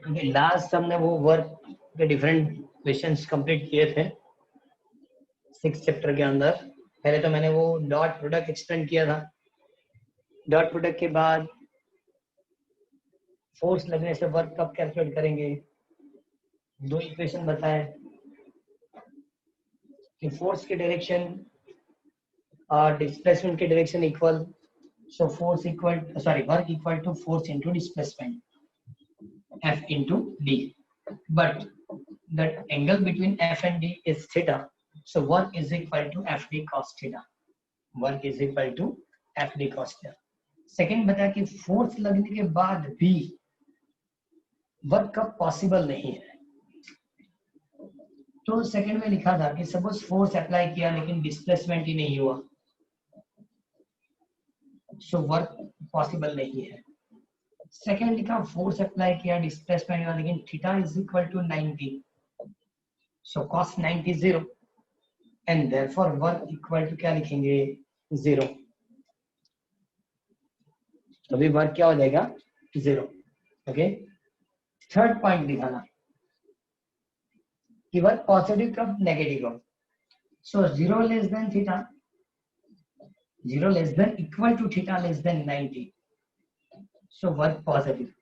Last हमने वो work के डिफरेंट क्वेश्चंस कंप्लीट किए थे 6 चैप्टर के अंदर। पहले तो मैंने वो डॉट प्रोडक्ट एक्सप्लेन किया था। डॉट प्रोडक्ट के बाद फोर्स लगने से वर्क कब कैलकुलेट करेंगे, 2 इक्वेशन बताए कि फोर्स की डायरेक्शन और डिस्प्लेसमेंट की direction equal, so force equal work equal to force into displacement F into D, but that angle between F and D is theta, so work is equal to FD cos theta. Work is equal to FD cos theta. Second बता कि force लगने के बाद भी work कब possible नहीं है। तो सेकेंड में लिखा था कि सपोज फोर्स अप्लाई किया लेकिन डिस्प्लेसमेंट ही नहीं हुआ, सो वर्क पॉसिबल नहीं है। सेकेंड लिखा फोर्स अप्लाई किया डिस्प्लेसमेंट हुआ लेकिन theta is equal to 90, so cos 90 0 and therefore work equal to क्या लिखेंगे 0। तो अभी वर्क क्या हो जाएगा 0। ओके, थर्ड पॉइंट दिखाना कि वर्क पॉजिटिव कब नेगेटिव कब। So 0 less than theta, 0 less than equal to theta less than 90, so work positive.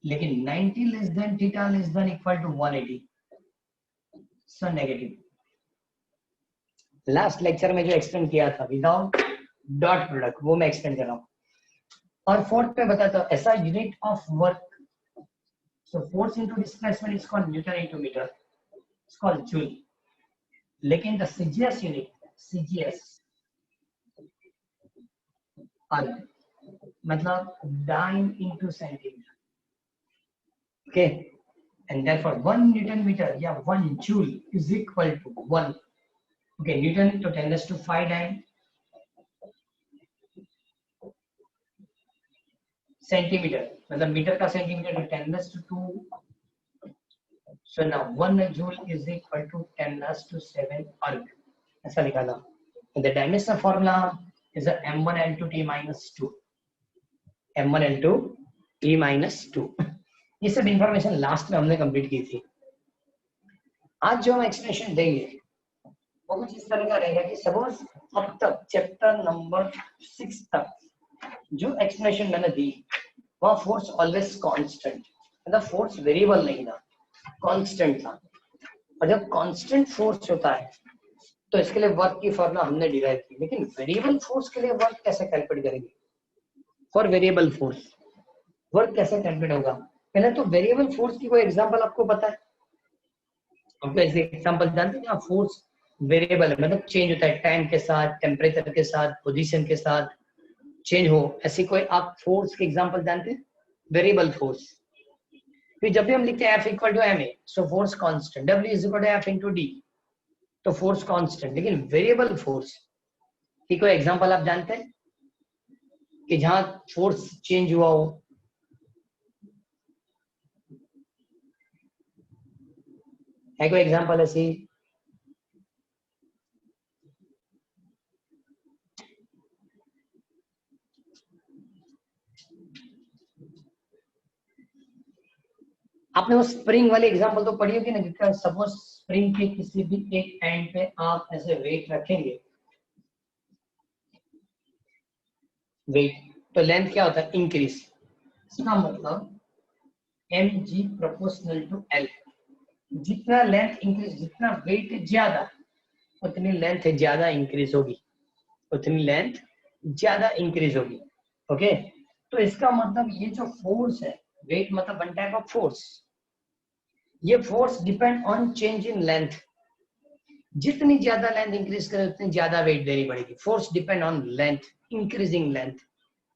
लेकिन 90 less than theta less than equal to 180, so negative. Last lecture में जो explain किया था without dot product वो मैं explain कर रहा हूँ। और फोर्थ पे बताता हूँ ऐसा unit of work, so force into displacement is called newton into metre, it's called joule. लेकिन द सीजीएस यूनिट, सीजीएस मतलब dyne into centimetre. Okay, and therefore 1 newton metre या 1 joule is equal to 1। Okay, newton तो 10⁵ dyne, centimetre मतलब metre का centimetre 10⁻²। So now 1 joule is equal to 10⁻⁷ erg, ऐसा लिखा था। The dimension formula is m1l2t-2, m1l2t-2। ये सब information last में हमने कंप्लीट की थी। आज जो हम एक्सप्लेनेशन देंगे वो कुछ इस तरह का रहेगा कि सपोज अब तक चैप्टर नंबर 6 तक जो एक्सप्लेनेशन मैंने दी वह फोर्स ऑलवेज कांस्टेंट, मतलब फोर्स वेरिएबल नहीं था, कांस्टेंट था। और जब कांस्टेंट फोर्स होता है तो इसके लिए वर्क की फॉर्मूला हमने डिराइव की। लेकिन वेरिएबल फोर्स के लिए वर्क कैसे कैलकुलेट करेंगे? फॉर वेरिएबल फोर्स वर्क कैसे कैलकुलेट होगा? पहले तो वेरिएबल फोर्स की कोई एग्जांपल आपको पता है? आपको ऐसे एग्जांपल जानते हैं? फोर्स वेरिएबल है मतलब चेंज होता है टाइम के साथ, टेम्परेचर के साथ, पोजीशन के साथ चेंज हो, ऐसी कोई आप फोर्स के एग्जांपल जानते हैं? Variable force. फिर जब भी हम लिखते हैं F equal to ma, so force constant, W is equal to F into D, तो फोर्स कांस्टेंट। लेकिन वेरिएबल फोर्स की कोई एग्जांपल आप जानते हैं कि जहां फोर्स चेंज हुआ हो? है कोई एग्जांपल ऐसी? आपने वो स्प्रिंग वाली एग्जांपल तो पढ़ी होगी ना। सपोज स्प्रिंग के किसी भी एक एंड पे आप ऐसे वेट रखेंगे, वेट तो लेंथ क्या होता है? इंक्रीज। इसका मतलब mg प्रोपोर्शनल टू l। जितना लेंथ इंक्रीज, जितना वेट ज्यादा उतनी लेंथ ज्यादा इंक्रीज होगी, उतनी लेंथ ज्यादा इंक्रीज होगी। ओके, तो इसका मतलब ये जो फोर्स है, वेट मतलब वन टाइप ऑफ फोर्स, ये force depend on change in length. जितनी ज्यादा लेंथ इंक्रीज करे उतनी ज्यादा वेट देनी पड़ेगी। Force depend on length, increasing length.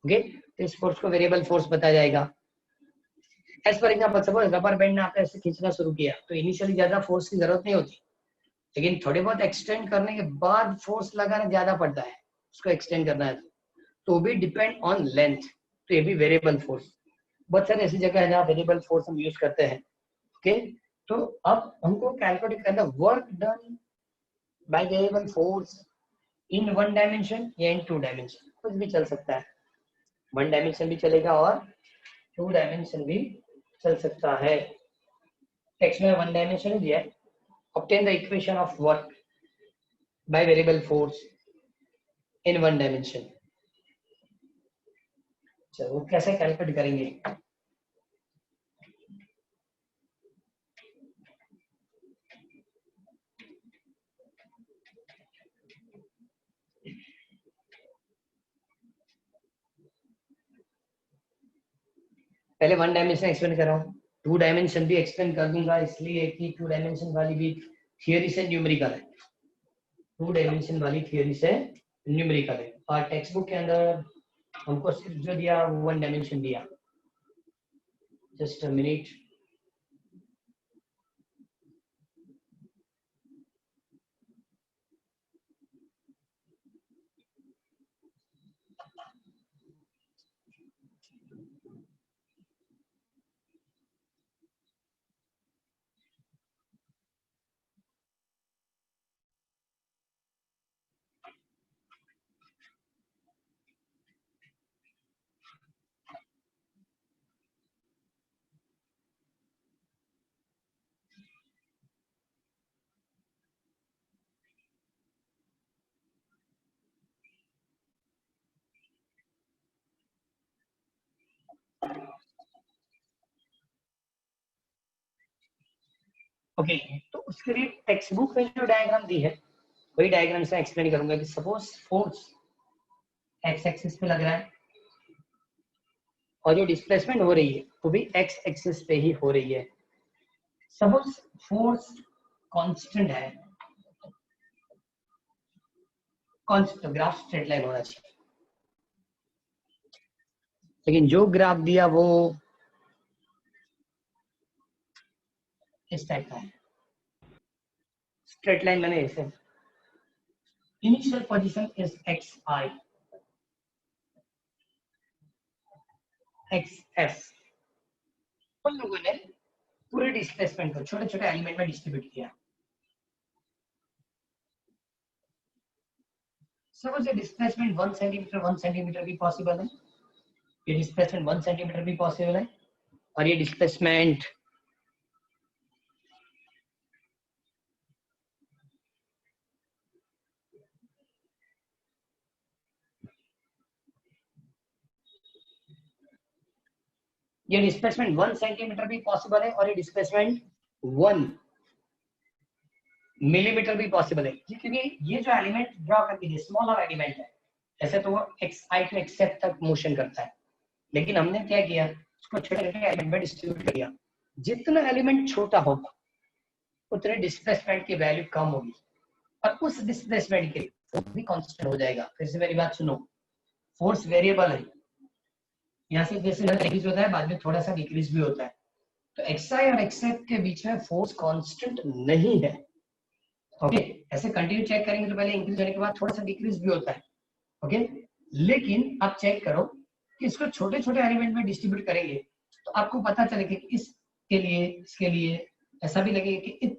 Okay, तो इस फोर्स को वेरिएबल फोर्स बताया जाएगा। As for example suppose rubber band ने आपने ऐसे खींचना शुरू किया तो इनिशियली ज्यादा फोर्स की जरूरत नहीं होती, लेकिन थोड़े बहुत एक्सटेंड करने के बाद फोर्स लगाना ज्यादा पड़ता है, उसको एक्सटेंड करना है तो भी डिपेंड ऑन लेंथ, तो ये भी वेरिएबल फोर्स। बहुत सारी ऐसी जगह है जहाँ वेरिएबल फोर्स हम यूज करते हैं। ओके, तो अब हमको कैलकुलेट करना work done by variable force in 1 dimension या इन 2 डायमेंशन, कुछ भी चल सकता है। 1 डायमेंशन भी चलेगा और 2 डायमेंशन भी चल सकता है। टेक्स्ट में वन डायमेंशन दिया है, obtain the equation of work by variable force in one dimension. चलो वो कैसे कैलकुलेट करेंगे? पहले वन डायमेंशन एक्सप्लेन कर रहा हूँ, टू डायमेंशन भी एक्सप्लेन कर दूंगा, इसलिए कि टू डायमेंशन वाली भी थियरी से न्यूमेरिकल है, टू डायमेंशन वाली थियरी से न्यूमेरिकल है। और टेक्स्ट बुक के अंदर हमको सिर्फ जो दिया वन डायमेंशन दिया। Just a minute. ओके, तो उसके लिए टेक्स्ट बुक में जो डायग्राम दी है वही डायग्राम से एक्सप्लेन करूंगा कि सपोज फोर्स एक्स एक्सिस पे लग रहा है और जो डिस्प्लेसमेंट हो रही है वो भी एक्स एक्सिस पे ही हो रही है। सपोज फोर्स कांस्टेंट है, कांस्टेंट ग्राफ स्ट्रेट लाइन होना चाहिए, लेकिन जो ग्राफ दिया वो इस टाइप का है, स्ट्रेट लाइन मैंने ऐसे, initial position is x I x S. उन लोगों ने पूरे डिस्प्लेसमेंट को छोटे छोटे एलिमेंट में डिस्ट्रीब्यूट किया। सपोज ये डिस्प्लेसमेंट 1 सेंटीमीटर भी पॉसिबल है, ये डिस्प्लेसमेंट 1 सेंटीमीटर भी पॉसिबल है, और ये डिस्प्लेसमेंट ये डिस्प्लेसमेंट 1 सेंटीमीटर भी पॉसिबल है, और ये डिस्प्लेसमेंट 1 मिलीमीटर भी पॉसिबल है, क्योंकि ये जो एलिमेंट ड्रॉ करके स्मॉलर एलिमेंट है, ऐसे तो वो X I to X F तक मोशन करता है, लेकिन हमने क्या किया, उसको छोटे छोटे एलिमेंट में डिस्ट्रीब्यूट कर दिया। जितना एलिमेंट छोटा होगा उतने डिस्प्लेसमेंट की वैल्यू कम होगी, और उस डिस्प्लेसमेंट के लिए फोर्स भी कांस्टेंट हो जाएगा। फिर से मेरी बात सुनो, फोर्स वेरिएबल है, यहाँ से जैसे इंक्रीज होता है बाद में थोड़ा सा डिक्रीज भी होता है, तो एक्स आई और एक्स एफ के बीच में फोर्स कांस्टेंट नहीं है। ओके, ऐसे कंटिन्यू चेक करेंगे तो पहले इंक्रीज होने के बाद थोड़ा सा डिक्रीज भी होता है। ओके, लेकिन आप चेक करो कि इसको छोटे छोटे एलिमेंट में डिस्ट्रीब्यूट करेंगे तो आपको पता चलेगा कि इसके लिए, इसके लिए ऐसा भी लगेगा कि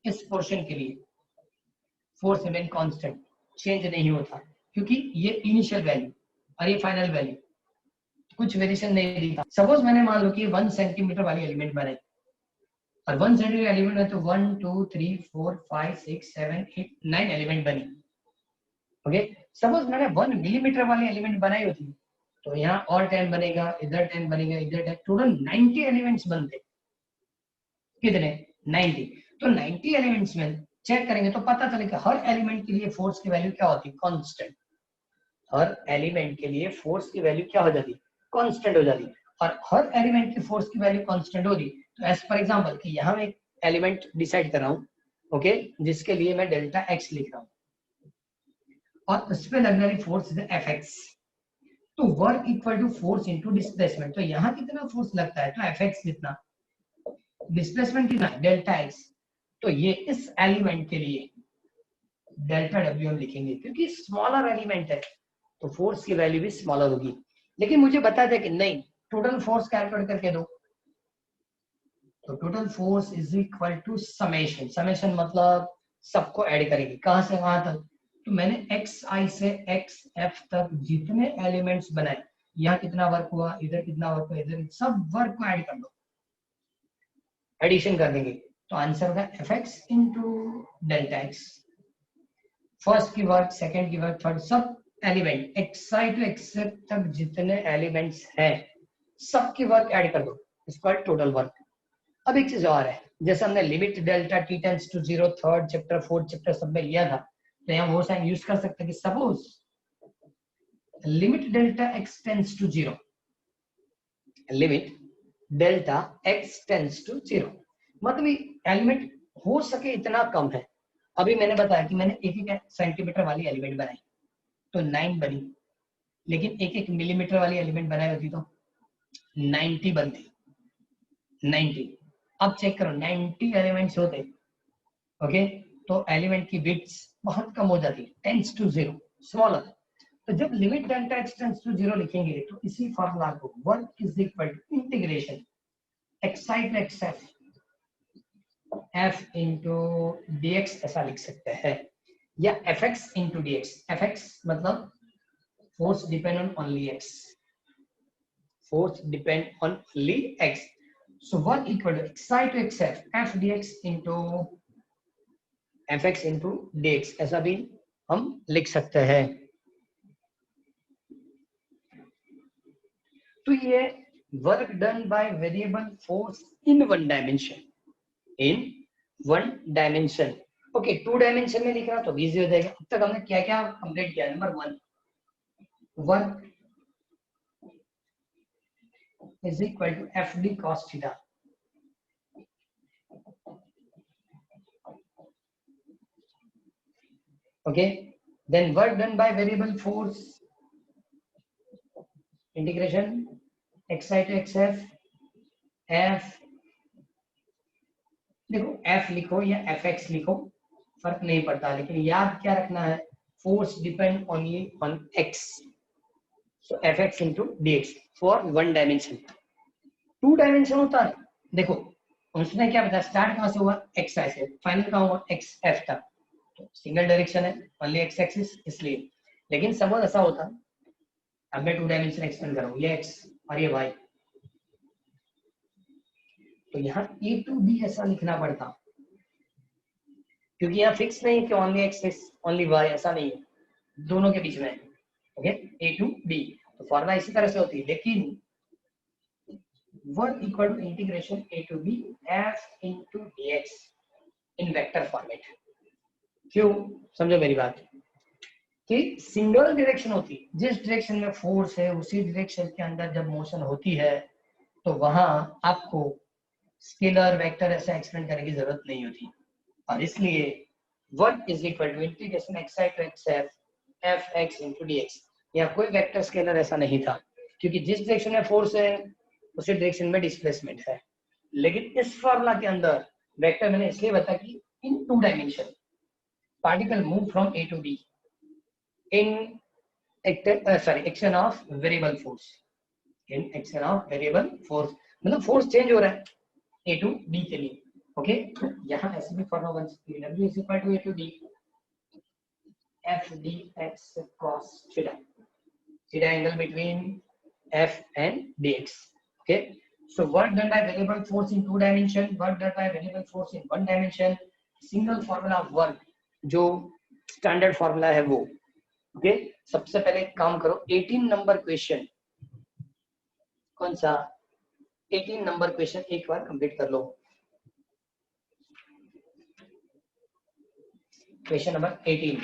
इस पोर्शन के लिए फोर्स रिमेन कांस्टेंट, चेंज नहीं होता, क्योंकि ये इनिशियल वैल्यू और ये फाइनल वैल्यू कुछ वेरिएशन नहीं दिखा। सपोज मैंने मान लो कि 1 सेंटीमीटर वाली एलिमेंट बनाई, और 1 सेंटीमीटर एलिमेंट में तो 1 2 3 4 5 6 7 8 9 एलिमेंट बनी। ओके, सपोज मैंने 1 मिलीमीटर वाली एलिमेंट बनाई होती तो यहाँ और 10 बनेगा, इधर 10 बनेगा, इधर 10, टोटल 90 एलिमेंट्स बनते। कितने? 90। तो 90 एलिमेंट्स में चेक करेंगे तो पता चलेगा हर एलिमेंट के लिए फोर्स की वैल्यू क्या होती है, कांस्टेंट। हर एलिमेंट के लिए फोर्स की वैल्यू क्या हो जाती है, कांस्टेंट हो जाती है। और हर एलिमेंट की फोर्स की वैल्यू कांस्टेंट होगी तो एज फॉर एग्जांपल कि यहाँ मैं एक एलिमेंट डिसाइड कर रहा हूँ, ओके, जिसके लिए मैं डेल्टा एक्स लिख रहा हूँ और उस पर लगने वाली फोर्स है एफ एक्स, तो work equal to force into displacement. तो यहाँ कितना फोर्स लगता है, तो एफ एक्स कितना, डिस्प्लेसमेंट कितना, डेल्टा एक्स। तो ये इस एलिमेंट के लिए डेल्टा डब्ल्यू हम लिखेंगे, क्योंकि स्मॉलर एलिमेंट है तो फोर्स की वैल्यू भी स्मॉलर होगी। लेकिन मुझे बता दे कि नहीं, टोटल फोर्स कैलकुलेट करके दो, तो total force is equal to summation. Summation मतलब सबको ऐड करेंगे, कहां से वहां तक। तो मैंने एक्स आई से एक्स एफ तक जितने एलिमेंट्स बनाए, यहाँ कितना वर्क हुआ, इधर कितना वर्क हुआ, इधर सब वर्क को ऐड कर दो, एडिशन कर देंगे तो आंसर होगा F X into delta x. First की वर्क, सेकेंड की वर्क, थर्ड, सब एलिमेंट एक्साई टू एक्सेप्ट तक जितने एलिमेंट्स हैं सबकी वर्क ऐड कर दो, इसका टोटल वर्क। अब एक चीज और है, जैसे हमने limit delta T tends to zero third chapter fourth chapter सब में लिया था, तो यहाँ वो साइन यूज कर सकते हैं कि suppose limit delta X tends to zero, limit delta X tends to zero, मतलब एलिमेंट हो सके इतना कम है। अभी मैंने बताया कि मैंने एक एक सेंटीमीटर वाली एलिमेंट बनाई तो 9 बनी, लेकिन एक एक मिलीमीटर वाली एलिमेंट बनाई होती तो 90 बनती, 90। अब चेक करो 90 एलिमेंट्स होते, ओके, तो एलिमेंट की बिट्स बहुत कम हो जाती, टेंड्स टू जीरो, स्मॉलर। तो जब limit delta X tends to zero लिखेंगे तो इसी फॉर्मूला को work is equal to integration X I to X F F into D X ऐसा लिख सकते हैं, या F X into D X. F X मतलब force depend on only X, force depend on only x. So work equal to xi to xf f dx into fx into dx, ऐसा भी हम लिख सकते हैं। तो ये work done by variable force in one dimension, in one dimension. Okay, 2 dimension में लिखना तो इजी हो जाएगा। अब तक हमने क्या क्या कंप्लीट किया? Number 1, work is equal to fd cos theta, okay, then work done by variable force integration xi to xf f, देखो f लिखो या fx लिखो फर्क नहीं पड़ता, लेकिन याद क्या रखना है, force depend only on x, so fx into dx for one dimension. 2 dimension होता है, देखो उसने क्या बताया, स्टार्ट कहां से हुआ, x से, फाइनल कहां हुआ, x f तक, तो सिंगल डायरेक्शन है, ओनली x एक्सिस इसलिए। लेकिन सपोज ऐसा होता, अब मैं 2 डायमेंशन एक्सपेंड कर रहा हूं, ये x और ये y, तो यहाँ a to b ऐसा लिखना पड़ता, क्योंकि यहाँ फिक्स नहीं कि ओनली एक्स ओनली वाई, ऐसा नहीं है, दोनों के बीच में, ओके, ए टू बी, तो फॉर्मूला इसी तरह से होती है। लेकिन work equal to integration A to B F into DX in vector format. क्यों? समझो मेरी बात कि सिंगल डायरेक्शन होती, जिस डायरेक्शन में फोर्स है उसी डायरेक्शन के अंदर जब मोशन होती है तो वहां आपको स्केलर वेक्टर ऐसा एक्सपेंड करने की जरूरत नहीं होती, और इसलिए work is equal to integration X I to X F F X into D X. यहाँ कोई वेक्टर स्केलर ऐसा नहीं था, क्योंकि जिस डायरेक्शन में फोर्स है उसी डायरेक्शन में डिस्प्लेसमेंट है। लेकिन इस फॉर्मूला के अंदर वेक्टर मैंने इसलिए बताया कि in 2 dimension particle move from A to B in action of variable force, in action of variable force, मतलब फोर्स चेंज हो रहा है ए टू बी के लिए, ओके। यहाँ ऐसे भी फॉर्मूला बन सकती है, W is equal to A to B f dx cos theta, theta angle between f and dx, okay. So work done by variable force in 2 dimension, work done by variable force in 1 dimension, single formula of work जो standard formula है वो, okay. सबसे पहले काम करो, 18 number question, कौन सा 18 number question एक बार कंप्लीट कर लो। Question number 18,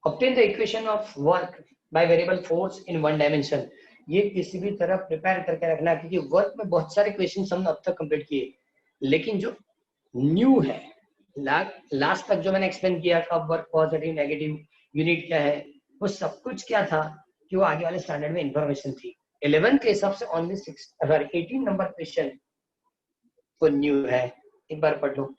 obtain the equation of work by variable force in one dimension। ये किसी भी तरह प्रिपेयर करके रखना, क्योंकि वर्क में बहुत सारे क्वेश्चन हमने अब तक कंप्लीट किए, लेकिन जो न्यू है, लास्ट तक जो मैंने एक्सप्लेन किया कब वर्क पॉजिटिव नेगेटिव यूनिट क्या है, वो सब कुछ क्या था कि वो आगे वाले स्टैंडर्ड में इंफॉर्मेशन थी। 11 के हिसाब से ओनली 18 नंबर क्वेश्चन वो न्यू है, एक बार पढ़ लो।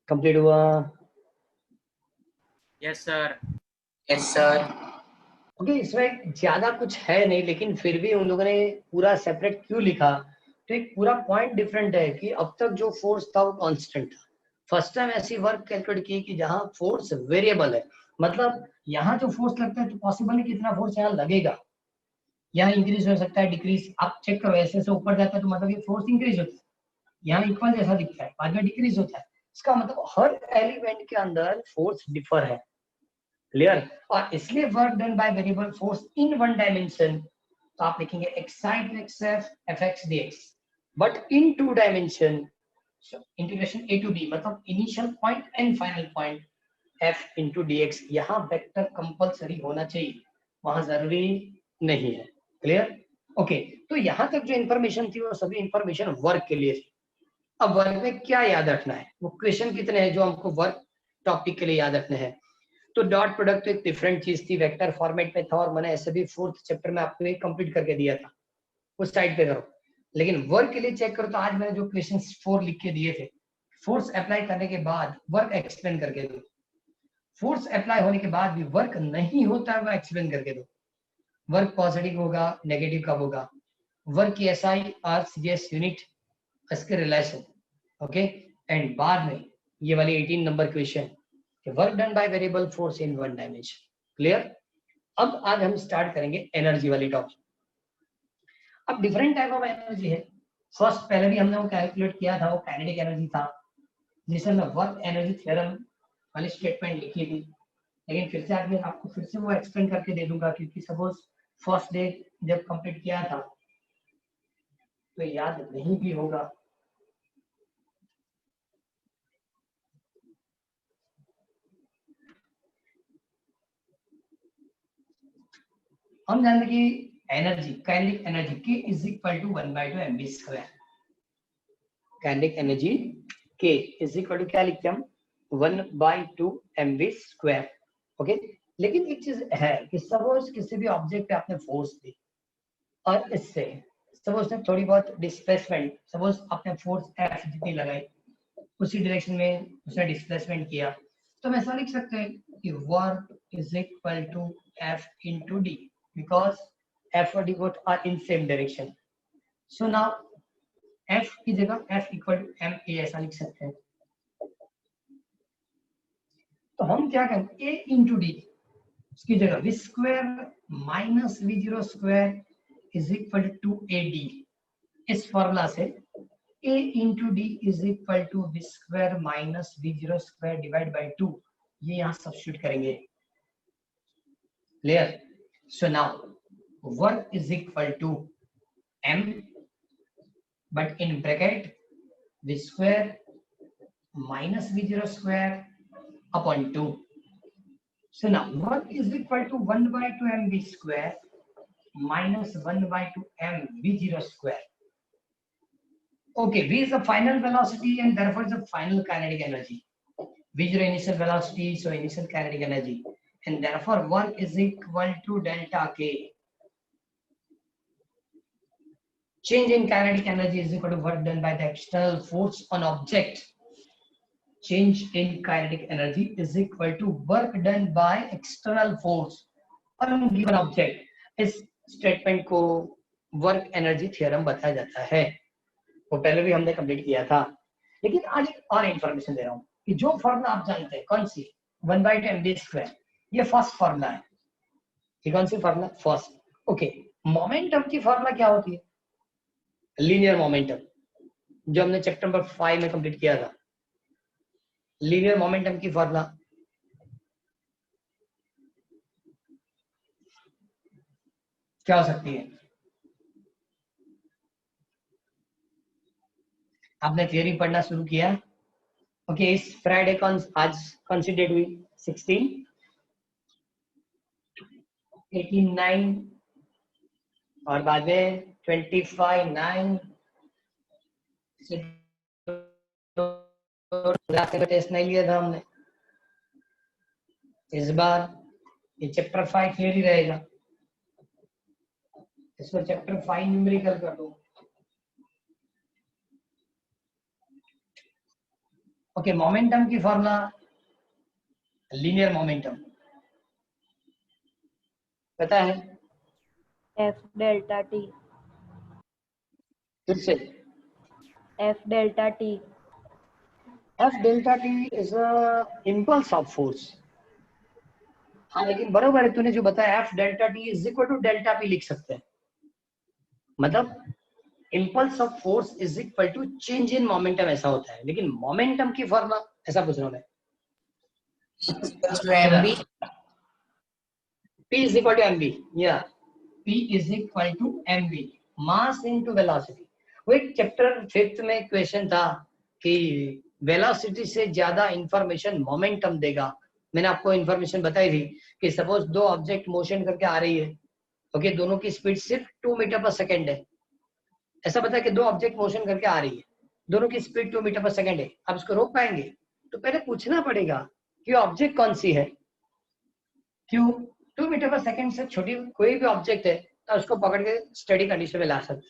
कंप्लीट हुआ? Yes sir. Yes sir. Okay, इसमें ज्यादा कुछ है नहीं, लेकिन फिर भी उन लोगों ने पूरा सेपरेट क्यों लिखा, तो एक पूरा पॉइंट डिफरेंट है कि अब तक जो फोर्स था वो कांस्टेंट था। फर्स्ट टाइम ऐसी वर्क कैलकुलेट की कि जहां फोर्स वेरिएबल है, मतलब यहाँ जो फोर्स लगता है तो पॉसिबल नहीं कितना फोर्स यहाँ लगेगा, यहाँ इंक्रीज हो सकता है, डिक्रीज। आप चेक करो, ऐसे से ऊपर जाता है तो मतलब ये फोर्स इंक्रीज होता है, यहाँ इक्वल जैसा दिखता है, बाद में डिक्रीज होता है। इसका मतलब हर एलिमेंट के अंदर फोर्स डिफर है। क्लियर? और इसलिए work done by variable force in one dimension, तो आप लिखेंगे X I to X F F X D X, but in two dimension integration A to B, मतलब initial point and final point F into D X. यहाँ vector compulsory होना चाहिए, वहां जरूरी नहीं है। क्लियर? ओके, तो यहाँ तक जो इन्फॉर्मेशन थी वो सभी इन्फॉर्मेशन वर्क के लिए थी। अब वर्क में क्या याद रखना है, वो क्वेश्चन कितने हैं जो हमको वर्क टॉपिक के लिए याद रखने हैं। तो डॉट प्रोडक्ट तो एक डिफरेंट चीज थी, वेक्टर फॉर्मेट में था, और मैंने ऐसे भी 4th चैप्टर में आपको एक कंप्लीट करके दिया था, उस साइड पे करो। लेकिन वर्क के लिए चेक करो, तो आज मैंने जो क्वेश्चन 4 लिख के दिए थे, फोर्स अप्लाई करने के बाद वर्क एक्सप्लेन करके दो, फोर्स अप्लाई होने के बाद भी वर्क नहीं होता है वो एक्सप्लेन करके दो, वर्क पॉजिटिव होगा नेगेटिव कब होगा, वर्क की एसआई आर सीजीएस यूनिट, इसके रिलेशन। ओके, एंड बाद में ये वाली 18 number question, work done by variable force in one dimension. Clear? अब आज हम स्टार्ट करेंगे एनर्जी वाली टॉपिक। अब डिफरेंट टाइप ऑफ एनर्जी है। फर्स्ट पहले भी हमने वो कैलकुलेट किया था, वो काइनेटिक एनर्जी था, जिसमें मैं वर्क एनर्जी थ्योरम वाली स्टेटमेंट लिखी थी। लेकिन फिर से आज मैं आपको फिर से वो एक्सप्लेन करके दे दूंगा, क्योंकि सपोज फर्स्ट डे जब कंप्लीट किया था तो याद नहीं भी होगा। हम जानते कि energy, kinetic energy K is equal to 1/2 mv square. Kinetic energy K is equal to क्या लिखते हैं हम, 1/2 mv स्क्वायर। ओके, लेकिन एक चीज है कि सपोज किसी भी ऑब्जेक्ट पे आपने फोर्स दी, और इससे सपोज ने थोड़ी बहुत डिस्प्लेसमेंट, सपोज आपने फोर्स एफ जितनी लगाई, उसी डायरेक्शन में उसने डिस्प्लेसमेंट किया, तो हम ऐसा लिख सकते हैं कि work is equal to F into D, because F और D both are in same direction. So now F की जगह F equal to M A ऐसा लिख सकते हैं। तो हम क्या करें, ए इंटू डी, उसकी जगह V square minus V zero square is equal to A D. इस फॉर्मूला से a into d is equal to v square minus v0 square divided by 2, ये यहाँ सब्स्टिट्यूट करेंगे। Clear? So now work is equal to m, but in bracket v square minus v0 square upon 2. So now work is equal to 1/2 mv square minus 1/2 m v0 square. Okay, v is the final velocity and therefore is the final kinetic energy. V0 initial velocity, so initial kinetic energy, and therefore work is equal to delta K. Change in kinetic energy is equal to work done by the external force on object. Change in kinetic energy is equal to work done by external force on given object. इस statement को work energy theorem बताया जाता है, वो पहले भी हमने complete किया था। लेकिन आज एक और इंफॉर्मेशन दे रहा हूँ कि जो फॉर्मूला आप जानते हैं, कौन सी, 1/2 mv स्क्वायर, ये फर्स्ट फॉर्मूला है। ये कौन सी फॉर्मूला? फर्स्ट। ओके, मोमेंटम की फॉर्मूला क्या होती है? लीनियर मोमेंटम, जो हमने चैप्टर नंबर 5 में कंप्लीट किया था। लीनियर मोमेंटम की फॉर्मूला क्या हो सकती है? आपने थियरी पढ़ना शुरू किया? ओके, इस फ्राइडे आज कौन सी डेट हुई? 16, 18, 9 और बाद में 25, 9 टेस्ट नहीं लिया था हमने। इस बार ये चैप्टर 5 थियरी रहेगा, इसको चैप्टर 5 न्यूमेरिकल कर दो। ओके, मोमेंटम की फॉर्मूला, लीनियर मोमेंटम पता है? F delta T. फिर से F delta T. F delta T is a impulse of force. हाँ, लेकिन बरोबर है तूने जो बताया, F delta T is equal to delta P लिख सकते हैं। मतलब impulse of force is equal to change in momentum, ऐसा होता है। लेकिन मोमेंटम की फॉर्मूला ऐसा पूछ रहा हूं मैं। MB. P is equal to mv, yeah, P is equal to mv, mass into velocity। वो एक चैप्टर 5th में क्वेश्चन था कि वेलोसिटी से ज्यादा इंफॉर्मेशन मोमेंटम देगा। मैंने आपको इंफॉर्मेशन बताई थी कि सपोज दो ऑब्जेक्ट मोशन करके आ रही है, ओके, दोनों की स्पीड सिर्फ 2 मीटर पर सेकेंड है। ऐसा पता है कि दो ऑब्जेक्ट मोशन करके आ रही है, दोनों की स्पीड 2 मीटर पर सेकेंड है। अब इसको रोक पाएंगे? तो पहले पूछना पड़ेगा कि ऑब्जेक्ट कौन सी है। क्यों? 2 मीटर पर सेकेंड से छोटी कोई भी ऑब्जेक्ट है तो उसको पकड़ के स्टडी कंडीशन में ला सकते,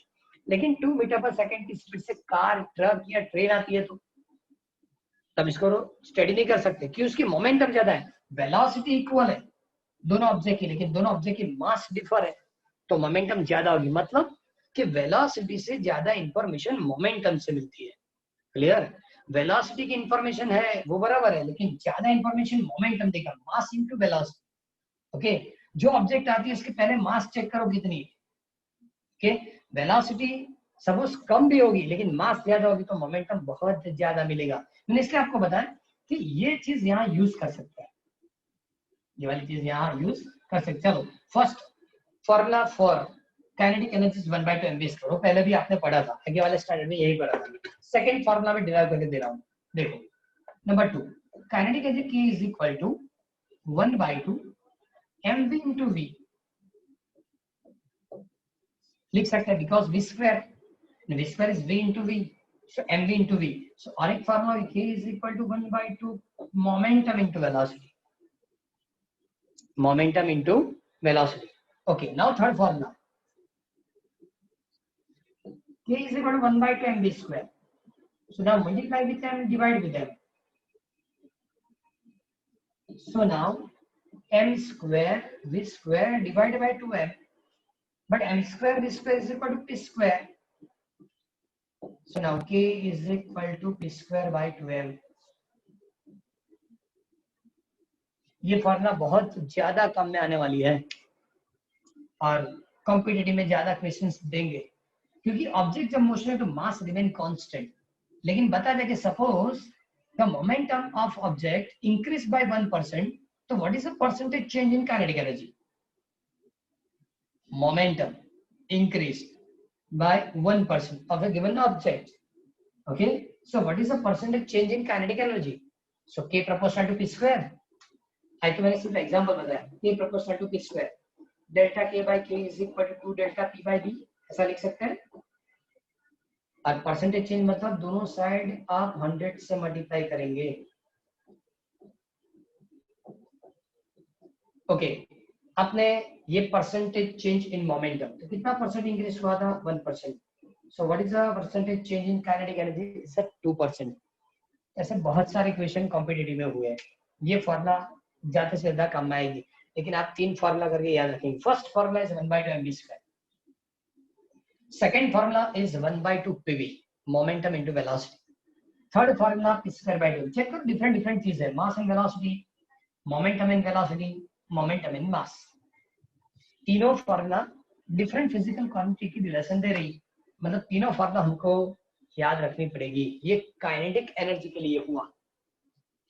लेकिन 2 मीटर पर सेकेंड की स्पीड से कार, ट्रक या ट्रेन आती है तो तब इसको स्टडी नहीं कर सकते। क्यों? उसकी मोमेंटम ज्यादा है, वेलोसिटी इक्वल है दोनों ऑब्जेक्ट की, लेकिन दोनों ऑब्जेक्ट की मास डिफर है तो मोमेंटम ज्यादा होगी। मतलब कि वेलोसिटी से ज्यादा इंफॉर्मेशन मोमेंटम से मिलती है। क्लियर? वेलोसिटी की इंफॉर्मेशन है वो बराबर है, लेकिन ज्यादा इंफॉर्मेशन मोमेंटम देगा, मास इनटू वेलोसिटी। ओके, जो ऑब्जेक्ट आती है उसके पहले मास चेक करो कितनी है। ओके, वेलोसिटी सपोज कम भी होगी लेकिन मास ज्यादा होगी तो मोमेंटम बहुत ज्यादा मिलेगा। मैंने इसलिए आपको बताया कि ये चीज यहाँ यूज कर सकते हैं, ये वाली चीज यहाँ यूज कर सकते। चलो, first formula for kinetic energy 1/2 mv करो, पहले भी आपने पढ़ा था, आगे वाले स्टैंडर्ड में यही पढ़ा था। सेकंड फॉर्मूला में डिराइव करके दे रहा हूँ, देखो। Number 2, kinetic energy K is equal to 1/2 mv into v लिख सकते हैं, because v square is v into v, so mv into v। so और एक formula K is equal to 1/2 momentum into velocity, momentum into velocity। okay, now third formula, K is equal to 1/2 mv square, so now multiply with m, divide with m, so now m square v square divided by 2m, but m square v square is equal to p square, so now K is equal to p square by 2m। ये formula बहुत ज्यादा काम में आने वाली है और competitive में ज्यादा क्वेश्चंस देंगे, क्योंकि ऑब्जेक्ट जब मोशन है तो मास रिमेन कांस्टेंट। लेकिन बता दें कि suppose the momentum of object increase by 1%, तो what is the percentage change in kinetic energy? Momentum increase by 1% of the given object, okay, so what is the percentage change in kinetic energy? So K proportional to p square. I तो मैंने सिर्फ example बताया, K proportional to p square, delta K by K is equal to 2 delta P by B, ऐसा लिख सकते हैं। और percentage change मतलब दोनों साइड आप 100 से मल्टीप्लाई करेंगे। ओके, आपने ये परसेंटेज चेंज इन मोमेंटम, तो कितना परसेंट इंक्रीज हुआ था? 1%। सो what is the percentage change in kinetic energy? It's 2%। ऐसे बहुत सारे क्वेश्चन कॉम्पिटिटिव में हुए हैं। ये फॉर्मूला ज्यादा से ज्यादा काम में आएगी, लेकिन आप 3 फॉर्मूला करके याद रखेंगे। First formula is 1/2 mv square, second formula is 1/2 pv, momentum into velocity, third formula p square by 2। Check करो, डिफरेंट चीज है, mass and velocity, momentum and velocity, momentum and mass. तीनों फॉर्मूला डिफरेंट फिजिकल क्वांटिटी की relation दे रही, मतलब तीनों formula हमको याद रखनी पड़ेगी। ये काइनेटिक एनर्जी के लिए हुआ,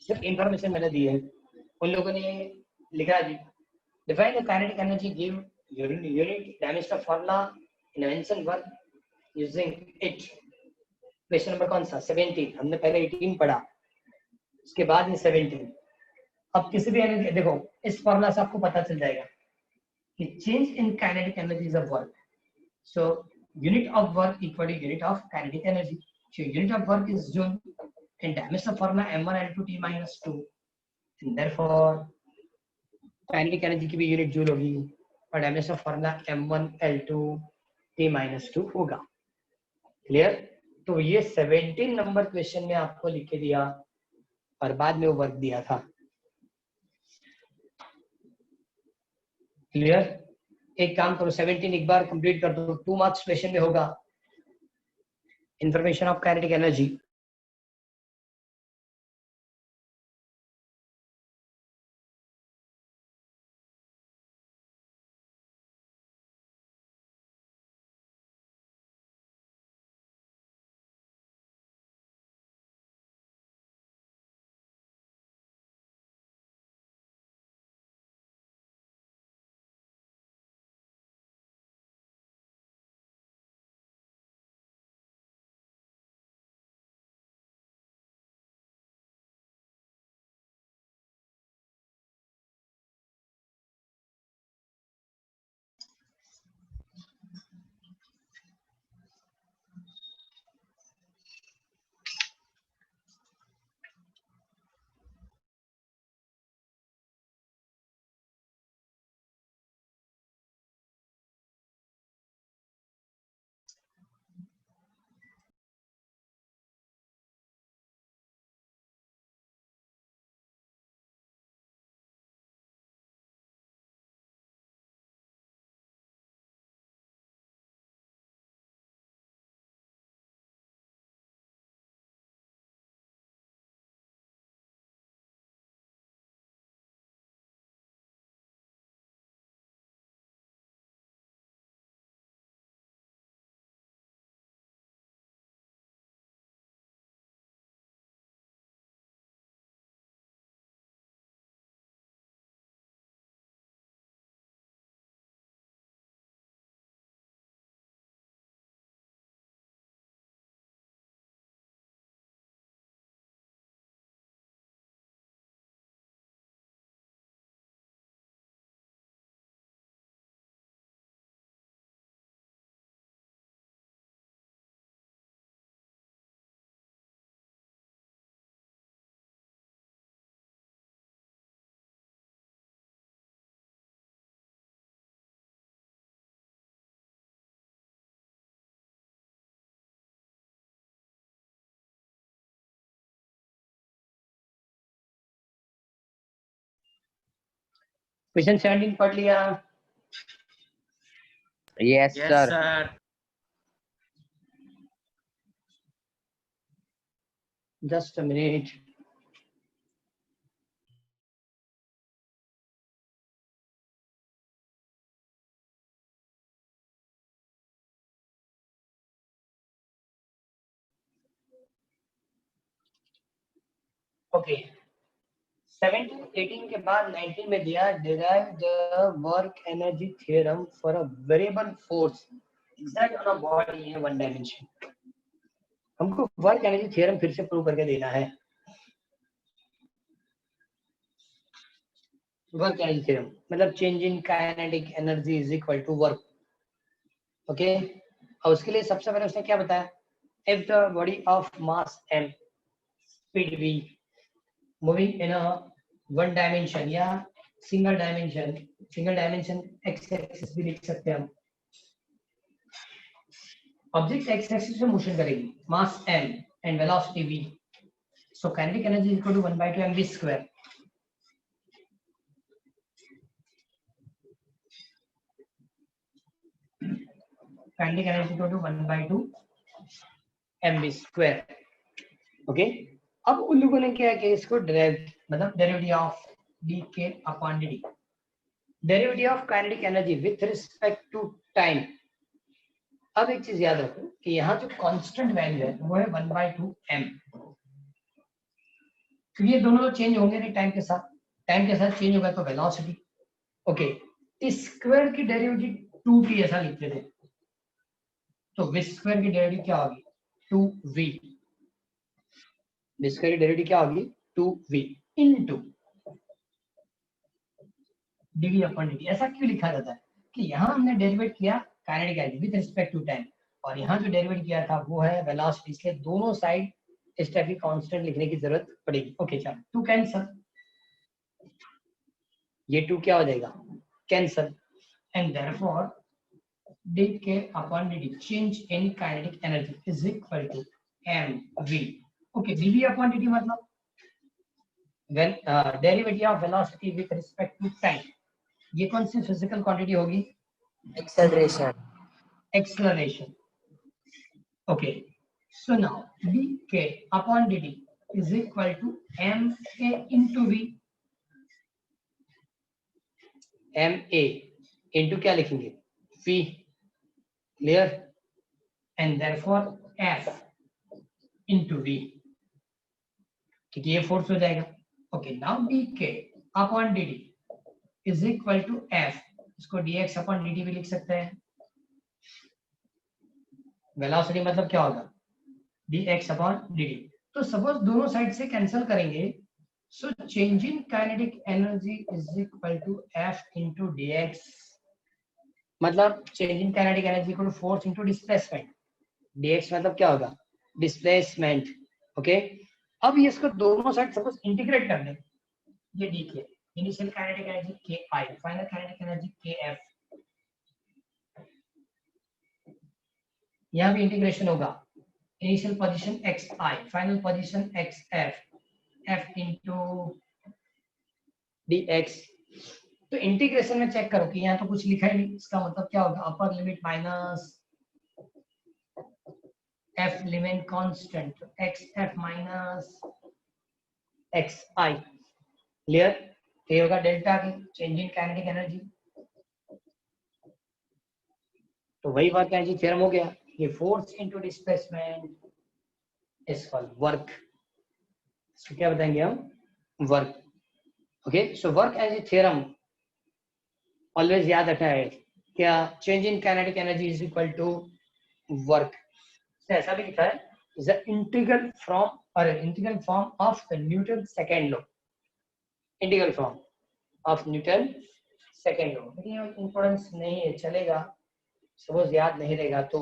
सिर्फ इंफॉर्मेशन मैंने दी है, उन लोगों ने लिखा जी define the kinetic energy, give unit dimension of formula in mention work using it. Question number कौन सा? 17। हमने पहले 18 पढ़ा, उसके बाद में 17। अब किसी भी एनर्जी, देखो इस फार्मूला से आपको पता चल जाएगा कि change in kinetic energy of work, so unit of work equal to unit of kinetic energy. So unit of work is joule and dimension of formula m1 L2 T minus 2, and therefore kinetic energy की भी unit joule होगी और dimension of formula m1 L2 T minus 2 होगा। Clear? तो ये 17 number question में आपको लिख के दिया और बाद में वो वर्क दिया था। क्लियर? एक काम करो, 17 एक बार कंप्लीट कर दो, 2 मार्क्स क्वेश्चन में होगा, information of kinetic energy. Question 17 पढ़ लिया? Yes, sir. Just a minute. Okay, 17 18 के बाद 19 में दिया derive the work energy theorem for a variable force exert on a body in one dimension। हमको वर्क एनर्जी थ्योरम फिर से प्रूव करके देना है। वर्क एनर्जी थ्योरम मतलब change in kinetic energy is equal to work. Okay, और उसके लिए सबसे पहले उसने क्या बताया, if the body of mass m, speed v, moving in a one dimension या सिंगल डायमेंशन एक्स एक्सिस भी लिख सकते हैं हम। ऑब्जेक्ट एक्स एक्सिस में मोशन करेगी, mass m and velocity v, so kinetic energy is equal to 1/2 mv square. Kinetic energy equal to 1/2 mv square. Okay, अब उन लोगों ने क्या किया, इसको derivative of dk upon dt, derivative of kinetic energy with respect to time. अब एक चीज याद रखो कि यहाँ जो कांस्टेंट वैल्यू है वो है 1/2 m, क्योंकि ये दोनों चेंज होंगे नहीं टाइम के साथ चेंज होगा तो वेलोसिटी। ओके, इस स्क्वायर की डेरिवेटिव 2t ऐसा लिखते थे, तो v स्क्वायर की डेरिवेटिव क्या होगी 2v, v स्क्वायर की डेरिवेटिव क्या होगी 2v into dv upon dt। ऐसा क्यों लिखा जाता है कि यहाँ हमने डेरिवेट किया kinetic energy with respect to time, और यहाँ जो डेरिवेट किया था वो है वेलोसिटी, इसलिए दोनों साइड इस टाइप की कांस्टेंट लिखने की जरूरत पड़ेगी। ओके चलो, 2 कैंसल, ये 2 क्या हो जाएगा cancel, and therefore dk upon dt change in kinetic energy is equal to mv। Okay, dv upon dt मतलब when derivative of velocity with respect to time, ये कौन सी फिजिकल क्वांटिटी होगी? Acceleration. Acceleration. Okay, so now dk upon dt is equal to ma into v. ma into क्या लिखेंगे? v. Clear? And therefore f into v, क्योंकि ये force हो जाएगा. Okay, now dk upon dt is equal to f. इसको dx upon dt भी लिख सकते हैं. वेलोसिटी मतलब क्या होगा? dx upon dt. तो सपोज दोनों साइड से कैंसिल करेंगे, so change in kinetic energy is equal to f into dx. मतलब change in kinetic energy equal to force into displacement. dx मतलब क्या होगा? डिस्प्लेसमेंट. ओके, अब ये इसको दोनों साइड सपोज इंटीग्रेट कर दें. ये dk initial kinetic energy ki, final kinetic energy kf. यहाँ भी इंटीग्रेशन होगा. Initial position xi, final position xf, f into dx. तो इंटीग्रेशन में चेक करो कि यहाँ तो कुछ लिखा ही नहीं. इसका मतलब क्या होगा? Upper limit minus f limit constant, xf minus xi. Clear? ये होगा डेल्टा की चेंज इन काइनेटिक एनर्जी. तो वही वर्क एनर्जी थ्योरम हो गया. ये force into displacement is called work. इसको क्या बताएंगे हम? Work. Okay, so work energy theorem always याद रखना है. क्या? Change in kinetic energy is equal to work. ऐसा भी लिखा है, इज द इंटीग्रल फ्रॉम और integral form of the Newton second law. Integral form of Newton second law. लेकिन इंपॉर्टेंस नहीं है, चलेगा. सपोज याद नहीं रहेगा तो,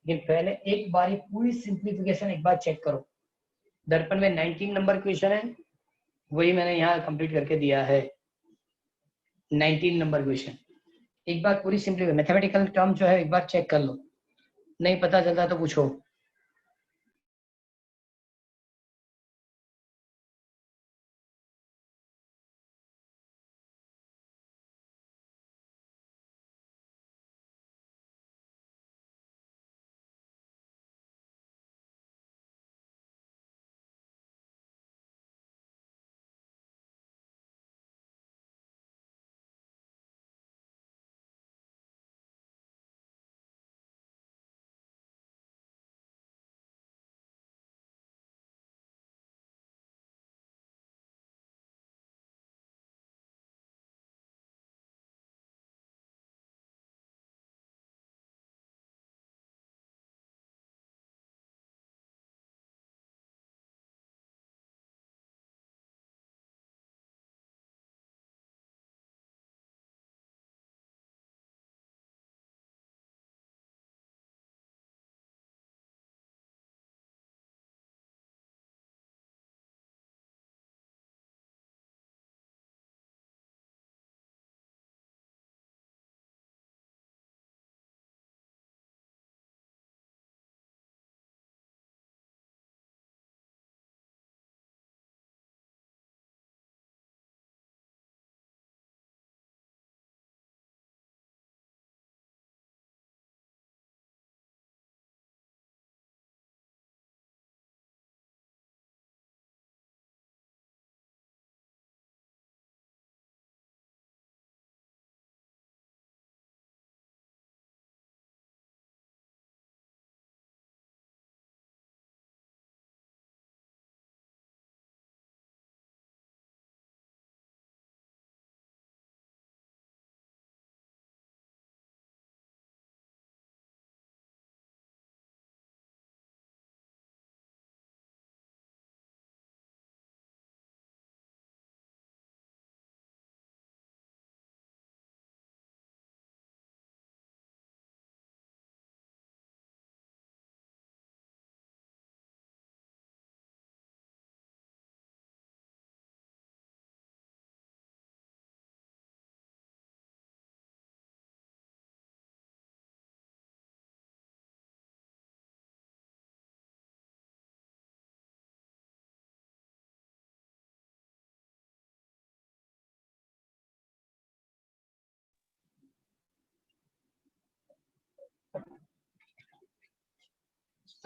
लेकिन पहले एक बार पूरी सिंप्लीफिकेशन एक बार चेक करो. दर्पण में 19 नंबर क्वेश्चन है, वही मैंने यहाँ कंप्लीट करके दिया है. 19 नंबर क्वेश्चन एक बार पूरी सिंप्लीफिकेशन मैथमेटिकल टर्म जो है एक बार चेक कर लो. नहीं पता चलता तो पूछो.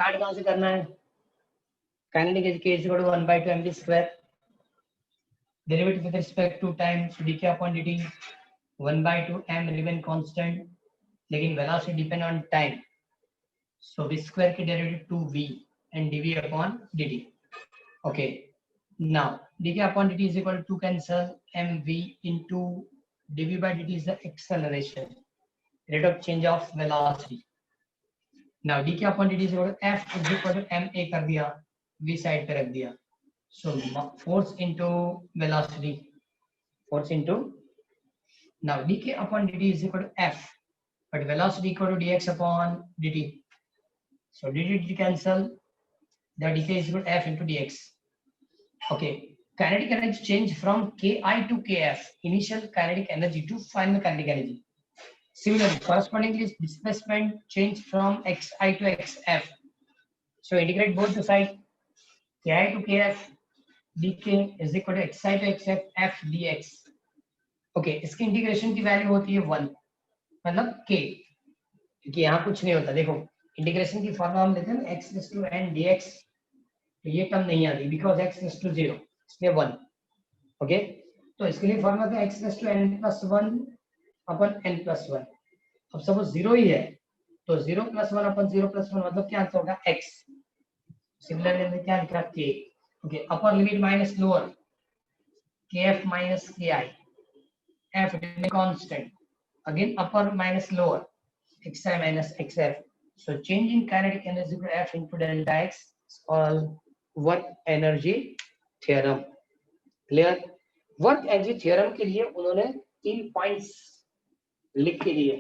स्टार्ट कहां से करना है? Kinetic energy k equal to 1/2 mv square, derivative with respect to time, so dk upon dt 1/2 m remain constant, लेकिन velocity depend on time, so v square की derivative 2v and dv upon dt. Okay, now dk upon dt is equal to cancel mv into dv by dt is the acceleration, rate of change of velocity. Now dk upon dt is equal to f is equal to ma कर दिया, v side पे रख दिया, so force into velocity, force into, now dk upon dt is equal to f, but velocity equal to dx upon dt, so dt cancel, the dk is equal to f into dx. Okay, kinetic energy change from Ki to Kf, initial kinetic energy to final kinetic energy. Similarly, correspondingly, displacement change from Xi to Xf. So integrate both the sides, Ki to Kf, dk is equal to Xi to Xf f dx. Okay, इसकी integration की value होती है 1, मतलब k, क्योंकि यहाँ कुछ नहीं होता. देखो इंटीग्रेशन की फॉर्मूला हम लेते हैं x to n dx, तो ये टर्म नहीं आती बिकॉज x is to 0, इसलिए 1. ओके, तो इसके लिए फॉर्मूला था x is to n plus 1 upon n plus 1. अब सपोज 0 ही है तो 0 plus 1 अपन 0 plus 1 मतलब क्या आंसर होगा? x. सिमिलरली हमने क्या लिखा? k. Okay, upper limit minus lower, kf minus ki, f remain constant, again upper minus lower, xi minus xf. So change in kinetic energy to f into delta x is called work energy theorem. Clear? Work energy theorem के लिए उन्होंने 3 points लिख के दिए.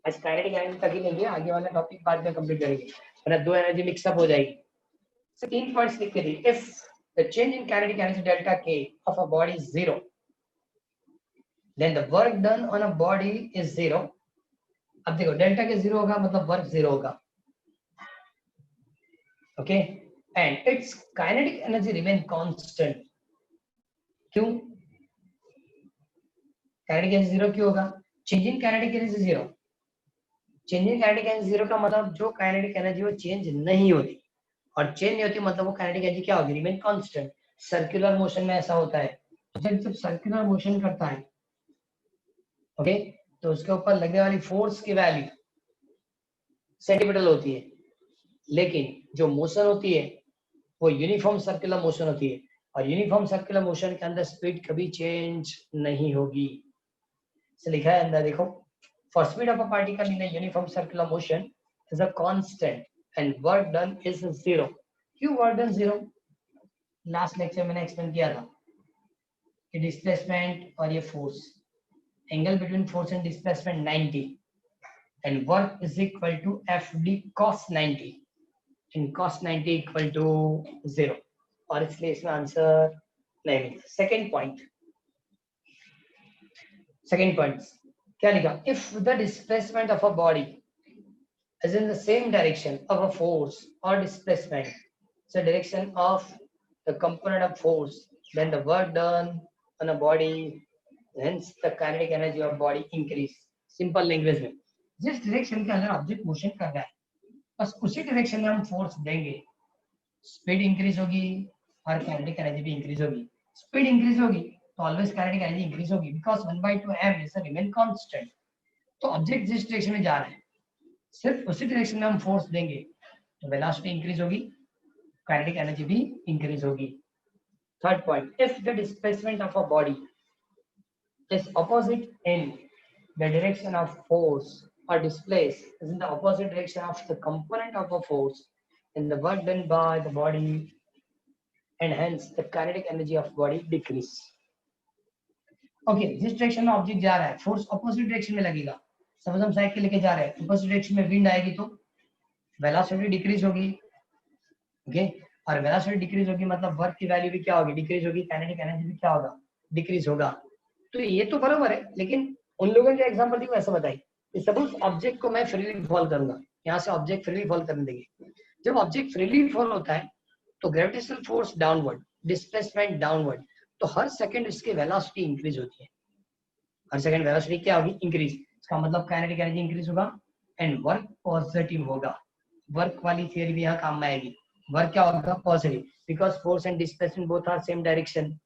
आज kinetic energy तक ही लेंगे, आगे वाला टॉपिक बाद में कंप्लीट करेंगे, वरना दो एनर्जी मिक्सअप हो जाएगी. So 3 पॉइंट्स लिख के दिए. If the change in kinetic energy delta k of a body is 0, then the work done on a body is 0. अब देखो डेल्टा के 0 होगा मतलब वर्क 0 होगा. Okay, and its kinetic energy remain constant. क्यों kinetic energy 0 क्यों होगा? change in kinetic energy 0. change in kinetic energy 0 का मतलब जो kinetic energy वो change नहीं होती, और change नहीं होती मतलब वो kinetic energy क्या होगी? remain constant. circular motion में ऐसा होता है, जब circular motion करता है ओके, तो उसके ऊपर लगने वाली फोर्स की वैल्यू सेंटीमीटर होती है, लेकिन जो मोशन होती है वो यूनिफॉर्म सर्कुलर मोशन होती है, और यूनिफॉर्म सर्कुलर मोशन के अंदर स्पीड कभी चेंज नहीं होगी. से लिखा है अंदर देखो, for speed of a particle in a uniform circular motion is a constant and work done is 0. क्यों वर्क डन 0? लास्ट लेक्चर मैंने एक्सप्लेन किया था कि डिस्प्लेसमेंट और ये force, angle between force and displacement 90 and work is equal to F D cos 90 in cos 90 equal to 0, और इसलिए इसमें आंसर नहीं मिलता. सेकेंड पॉइंट क्या लिखा? If the displacement of a body is in the same direction of a force or displacement, so direction of the component of force, then the work done on a body, hence the kinetic energy of body increase. Simple language में, जिस direction के अंदर object motion कर रहा है बस उसी direction में हम फोर्स देंगे, स्पीड इंक्रीज होगी और काइनेटिक एनर्जी भी इंक्रीज होगी. स्पीड इंक्रीज होगी तो ऑलवेज काइनेटिक एनर्जी इंक्रीज होगी because 1/2 m is a remain constant. तो ऑब्जेक्ट जिस डायरेक्शन में जा रहा है सिर्फ उसी डायरेक्शन में हम फोर्स देंगे तो वेलोसिटी इंक्रीज होगी, काइनेटिक एनर्जी भी इंक्रीज होगी. Third point, if the displacement of a body is opposite in the direction of force or displace is in the opposite direction of the component of a force in the work done by the body, and hence the kinetic energy of body decrease. Okay, जिस direction में object जा रहा है force opposite direction में लगेगा. Suppose हम cycle लेके जा रहे हैं, ऑपोजिट डायरेक्शन में विंड आएगी तो वेलोसिटी डिक्रीज होगी. ओके, और वेलोसिटी डिक्रीज होगी मतलब वर्क की वैल्यू भी क्या होगी? डिक्रीज होगी. काइनेटिक एनर्जी भी क्या होगा? डिक्रीज होगा. तो ये तो बराबर है, लेकिन उन लोगों के एग्जांपल देखो ऐसा बताइए, सपोज ऑब्जेक्ट को मैं फ्रीली फॉल करूंगा, यहाँ से ऑब्जेक्ट फ्रीली फॉल करने देंगे. जब ऑब्जेक्ट फ्रीली फॉल होता है तो gravitational force downward, displacement downward, तो हर सेकंड इसकी वेलोसिटी इंक्रीज होती है. हर सेकंड वेलोसिटी क्या होगी? इंक्रीज. इसका मतलब काइनेटिक एनर्जी इंक्रीज होगा एंड वर्क पॉजिटिव होगा. वर्क वाली थियरी भी यहाँ काम में आएगी। वर्क क्या होगा? Positive, because force and displacement both are same direction.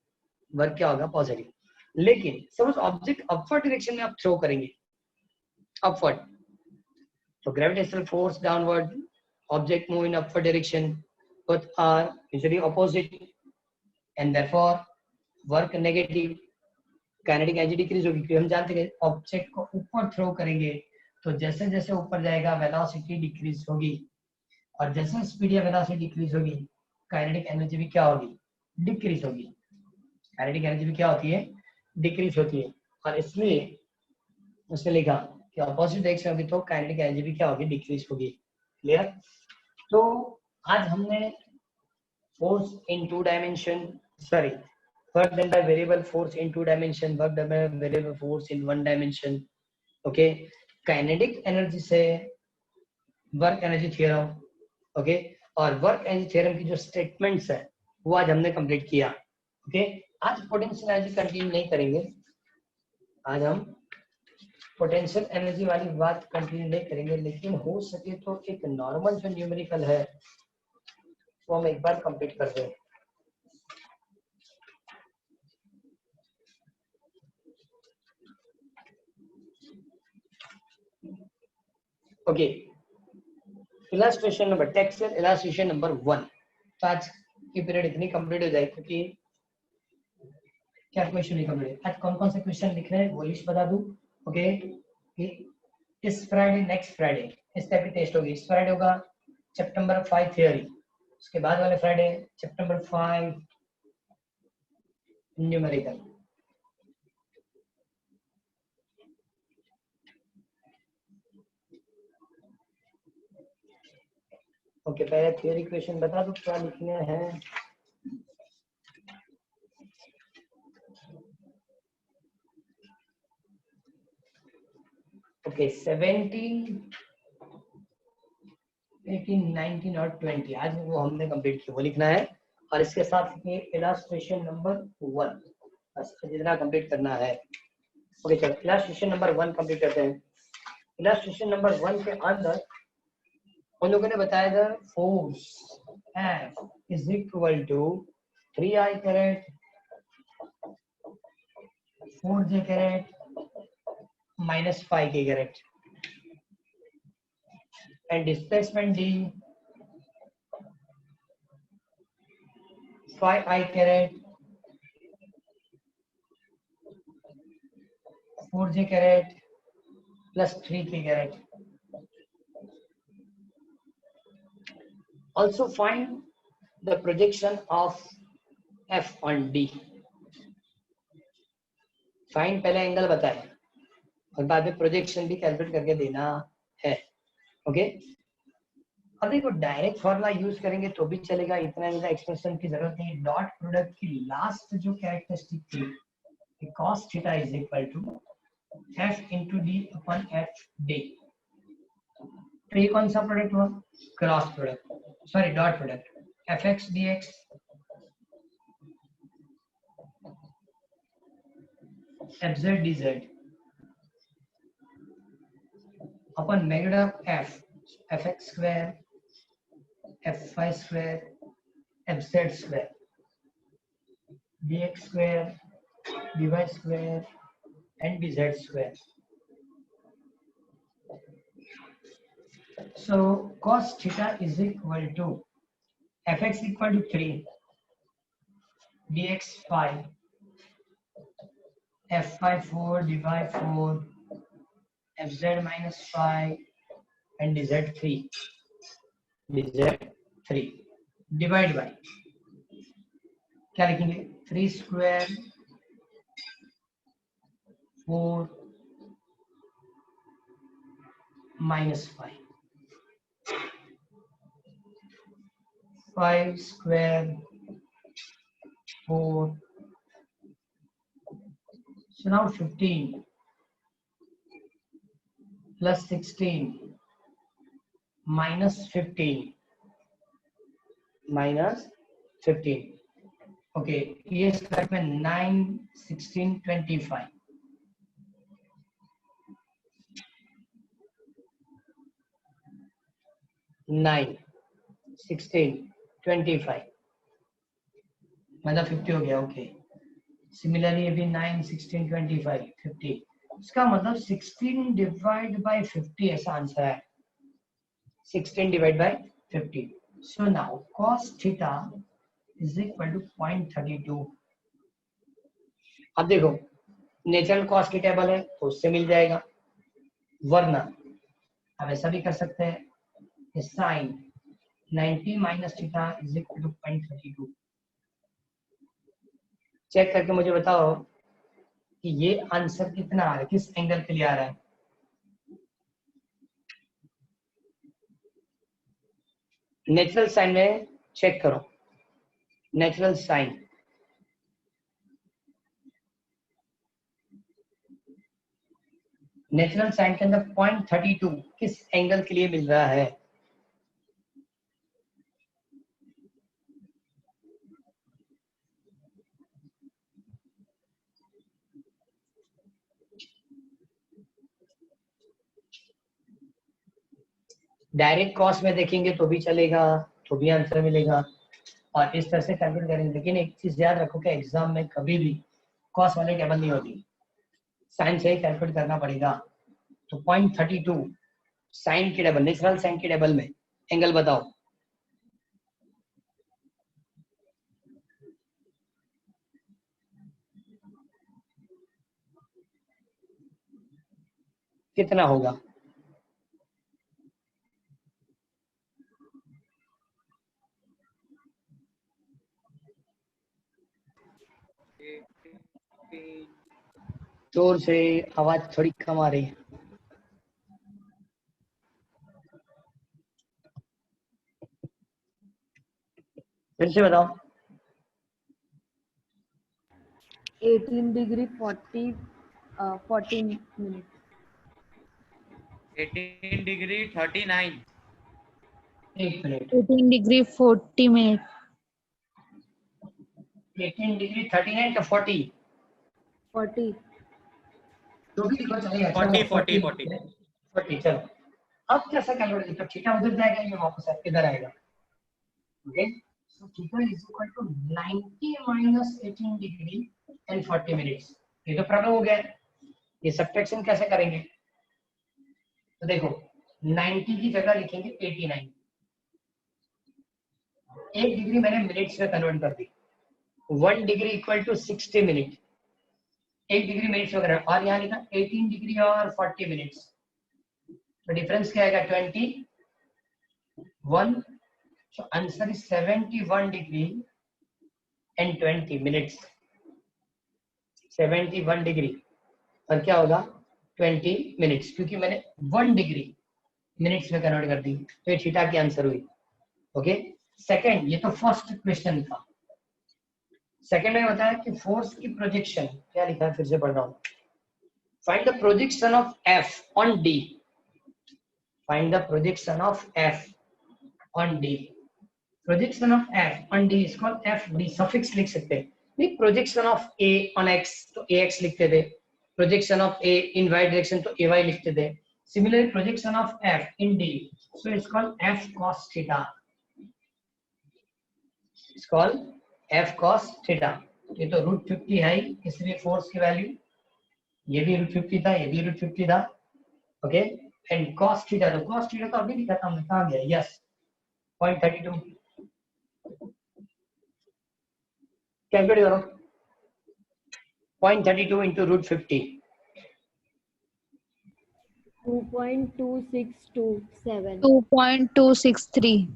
Work क्या होगा? पॉजिटिव। लेकिन सपोज ऑब्जेक्ट अपवर्ड डायरेक्शन में आप थ्रो करेंगे, अपवर्ड, तो gravitational force downward, object move in upward direction, both are usually opposite and therefore work negative, kinetic energy decrease होगी, क्योंकि हम जानते हैं ऑब्जेक्ट को ऊपर थ्रो करेंगे तो जैसे जैसे ऊपर जाएगा वेलोसिटी डिक्रीज होगी, और जैसे स्पीड या वेलोसिटी डिक्रीज होगी काइनेटिक एनर्जी भी क्या होगी? डिक्रीज होगी। काइनेटिक एनर्जी भी क्या होती है? डिक्रीज होती है। और इसलिए उसने लिखा कि ऑपोजिट डायरेक्शन होगी तो काइनेटिक एनर्जी भी क्या होगी? डिक्रीज होगी। क्लियर? तो आज हमने force in two dimension, sorry, work done by variable force in two dimension, work done by variable force in one dimension, okay, kinetic energy से वर्क एनर्जी थ्योरम, ओके, और work energy theorem की जो statements है वो आज हमने complete किया। Okay, आज पोटेंशियल एनर्जी कंटिन्यू नहीं करेंगे, आज हम पोटेंशियल एनर्जी वाली बात कंटिन्यू नहीं करेंगे, लेकिन हो सके तो एक नॉर्मल जो न्यूमेरिकल है वो हम एक बार कंप्लीट कर दें। Okay, illustration number, texture illustration number 1। तो आज की पीरियड इतनी कंप्लीट हो जाए, क्योंकि क्या क्वेश्चन नहीं कंप्लीट, आज कौन कौन से क्वेश्चन लिख रहे हैं वो लिस्ट बता दूं। ओके, इस फ्राइडे, नेक्स्ट फ्राइडे इस टाइप की टेस्ट होगी। इस फ्राइडे होगा चैप्टर नंबर 5 थ्योरी, उसके बाद वाले Friday chapter number 5 numerical. Okay, पहले थ्योरी क्वेश्चन बता दो क्या लिखने हैं। ओके, 17, 18, 19 और 20 आज वो हमने कंप्लीट किया, वो लिखना है। और इसके साथ ये इलास्ट्रेशन नंबर 1 बस जितना कंप्लीट करना है। ओके चलो, इलास्ट्रेशन नंबर 1 कंप्लीट करते हैं। इलास्ट्रेशन नंबर 1 के अंदर उन लोगों ने बताया था force F is equal to 3i caret 4j caret minus 5k caret, and displacement d 5i caret 4j caret plus 3k caret. Also find the projection of f on d. Find पहले angle बताए और बाद में projection भी calculate करके देना है। Okay, अब देखो डायरेक्ट फॉर्मूला यूज करेंगे तो भी चलेगा, इतना ज्यादा एक्सप्रेशन की जरूरत नहीं। डॉट प्रोडक्ट की लास्ट जो कैरेक्टरिस्टिक थी cos theta is equal to f into d upon f d, तो ये कौन सा प्रोडक्ट हुआ? Cross product, sorry dot product fx dx fz dz upon magnitude of f fx square fy square fz square dx square dy square and dz square. So cos theta is equal to fx equal to 3, dx 5, fy 4, dy 4, fz minus 5 and dz 3. dz 3 divide by क्या लिखेंगे? 3 square 4 minus 5, 5 square 4, so now 15 plus 16 minus 15 minus 15. Okay, ये square में 9, 16, 25, 9 16 25 मतलब 50 हो गया। Okay, similarly ये भी 9 16 25 50, इसका मतलब 16 डिवाइड बाय 50 ऐसा आंसर है। 16 divide by 50। So now cos theta is equal to 0.32। अब देखो नेचुरल कॉस की टेबल है तो उससे मिल जाएगा, वरना अब ऐसा भी कर सकते हैं sine 90 minus theta is equal to 0.32। Check करके मुझे बताओ कि ये आंसर कितना आ रहा है, किस एंगल के लिए आ रहा है। नेचुरल साइन में चेक करो, नेचुरल साइन नेचुरल साइन के अंदर 0.32 किस एंगल के लिए मिल रहा है। डायरेक्ट कॉस में देखेंगे तो भी चलेगा, तो भी आंसर मिलेगा, और इस तरह से कैलकुलेट करेंगे। लेकिन एक चीज याद रखो कि एग्जाम में कभी भी कॉस वाले टेबल नहीं होती, साइन से ही कैलकुलेट करना पड़ेगा। तो 0.32 साइन की टेबल, नेचुरल साइन की टेबल में एंगल बताओ। कितना होगा? जोर से, आवाज थोड़ी कम आ रही है। फिर से बताओ। 18 degree 40 minutes. 18 degree 39. एक मिनट, 18 degree 40 minutes. 18 डिग्री 39 का 40 40. जो भी लिखो चलेगा। 40 40 चलो। अब कैसा कैलकुलेट, तो थीटा उधर जाएगा, ये वापस इधर आएगा। Okay, so theta is equal to 90 minus 18 degree and 40 minutes. ये तो प्रॉब्लम हो गया है। ये सब्ट्रैक्शन कैसे करेंगे? तो देखो 90 की जगह लिखेंगे 89। 1 डिग्री मैंने मिनट्स में कन्वर्ट कर दी। 1 degree equal to 60 minute, 1 degree minutes वगैरह, और यहाँ लिखा 18 डिग्री और 40 मिनट्स, तो डिफरेंस क्या आएगा? 21। So answer is 71 degree and 20 minutes. 71 degree और क्या होगा? 20 मिनट्स, क्योंकि मैंने 1 डिग्री मिनट्स में कन्वर्ट कर दी, तो ये थीटा की आंसर हुई। ओके, सेकंड, ये तो फर्स्ट क्वेश्चन था। सेकंड में बताया कि फोर्स की प्रोजेक्शन क्या लिखा है, फिर से पढ़ रहा हूं। Find the projection of F on D. Find the projection of F on D. Projection of F on D is called F D. Suffix लिख सकते हैं। नहीं, projection of A on X तो ए एक्स लिखते थे, projection of A in Y direction तो A Y लिखते थे। Similarly projection of F in D, so it's called F cos theta. It's called F cos theta. ये तो √50 है, इसलिए फोर्स की वैल्यू, ये भी √50 था, ये भी √50 था। ओके, एंड कॉस थीटा, तो कॉस थीटा तो अभी लिखा था हमने, कहां गया? यस, 0.32। कैलकुलेट करो, 0.32 into √50, 2.2627. 2.263.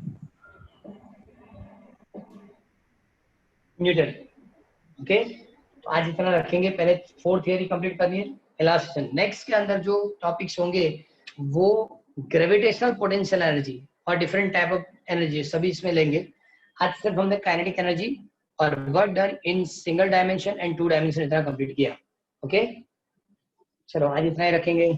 न्यूटन। ओके, तो आज इतना रखेंगे, पहले 4 थियरी कंप्लीट करनी है, लास्ट सेशन। नेक्स्ट के अंदर जो टॉपिक्स होंगे वो ग्रेविटेशनल पोटेंशियल एनर्जी और डिफरेंट टाइप ऑफ एनर्जी, सभी इसमें लेंगे। आज सिर्फ हमने काइनेटिक एनर्जी और work done in single dimension and 2 dimension इतना कंप्लीट किया। ओके, चलो आज इतना ही रखेंगे।